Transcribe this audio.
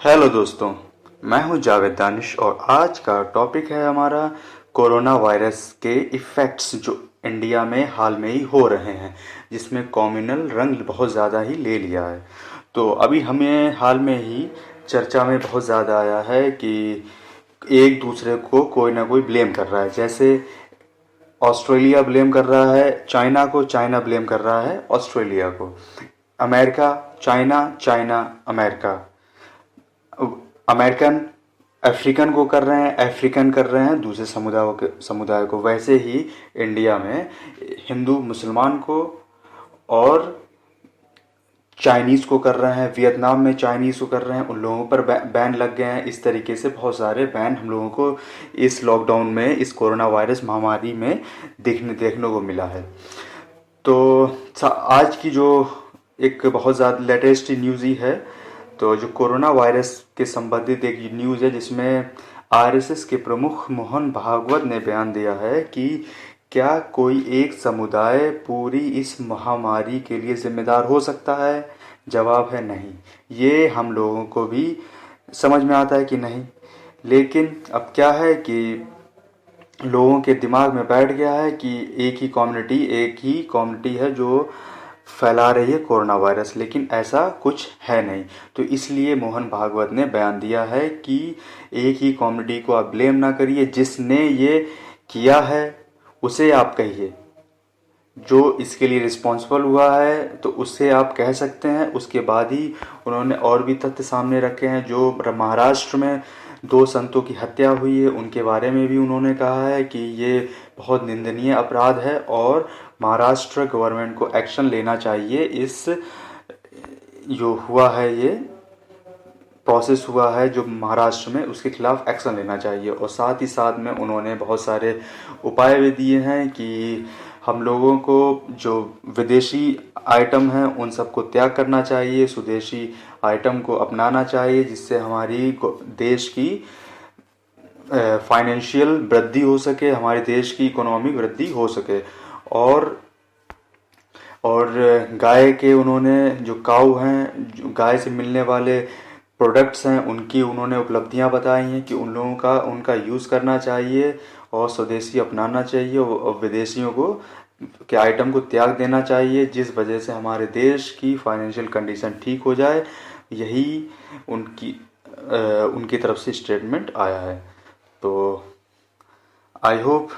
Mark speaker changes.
Speaker 1: Hello दोस्तों, मैं हूं जावेद दानिश और आज का टॉपिक है हमारा कोरोना वायरस के इफ़ेक्ट्स जो इंडिया में हाल में ही हो रहे हैं, जिसमें कॉम्युनल रंग बहुत ज़्यादा ही ले लिया है। तो अभी हमें हाल में ही चर्चा में बहुत ज़्यादा आया है कि एक दूसरे को कोई ना कोई ब्लेम कर रहा है। जैसे ऑस्ट्रेलिया ब्लेम कर रहा है चाइना को, चाइना ब्लेम कर रहा है ऑस्ट्रेलिया को, America China, China America, American African को कर रहे हैं, अफ्रीकन कर रहे हैं दूसरे समुदाय को। वैसे ही इंडिया में हिंदू मुसलमान को और चाइनीज़ को कर रहे हैं, वियतनाम में चाइनीज़ को कर रहे हैं, उन लोगों पर बैन लग गए हैं। इस तरीके से बहुत सारे बैन हम लोगों को इस लॉकडाउन में, इस कोरोना वायरस महामारी में देखने को मिला है। तो आज की जो एक बहुत ज़्यादा लेटेस्ट न्यूज़ ही है, तो जो कोरोना वायरस के संबंधित एक न्यूज़ है जिसमें आरएसएस के प्रमुख मोहन भागवत ने बयान दिया है कि क्या कोई एक समुदाय पूरी इस महामारी के लिए जिम्मेदार हो सकता है? जवाब है नहीं। ये हम लोगों को भी समझ में आता है कि नहीं, लेकिन अब क्या है कि लोगों के दिमाग में बैठ गया है कि एक ही कम्युनिटी है जो फैला रही है कोरोना वायरस, लेकिन ऐसा कुछ है नहीं। तो इसलिए मोहन भागवत ने बयान दिया है कि एक ही कम्युनिटी को आप ब्लेम ना करिए, जिसने ये किया है उसे आप कहिए, जो इसके लिए रिस्पॉन्सिबल हुआ है तो उससे आप कह सकते हैं। उसके बाद ही उन्होंने और भी तथ्य सामने रखे हैं। जो महाराष्ट्र में 2 संतों की हत्या हुई है, उनके बारे में भी उन्होंने कहा है कि ये बहुत निंदनीय अपराध है और महाराष्ट्र गवर्नमेंट को एक्शन लेना चाहिए। इस जो हुआ है, ये प्रोसेस हुआ है जो महाराष्ट्र में, उसके खिलाफ एक्शन लेना चाहिए। और साथ ही साथ में उन्होंने बहुत सारे उपाय भी दिए हैं कि हम लोगों को जो विदेशी आइटम हैं उन सबको त्याग करना चाहिए, स्वदेशी आइटम को अपनाना चाहिए, जिससे हमारी देश की फाइनेंशियल वृद्धि हो सके, हमारे देश की इकोनॉमिक वृद्धि हो सके। और और गाय के उन्होंने जो काऊ हैं, जो गाय से मिलने वाले प्रोडक्ट्स हैं, उनकी उन्होंने उपलब्धियां बताई हैं कि उन लोगों का उनका यूज़ करना चाहिए और स्वदेशी अपनाना चाहिए और विदेशियों को के आइटम को त्याग देना चाहिए, जिस वजह से हमारे देश की फाइनेंशियल कंडीशन ठीक हो जाए। यही उनकी उनकी तरफ से स्टेटमेंट आया है। तो आई होप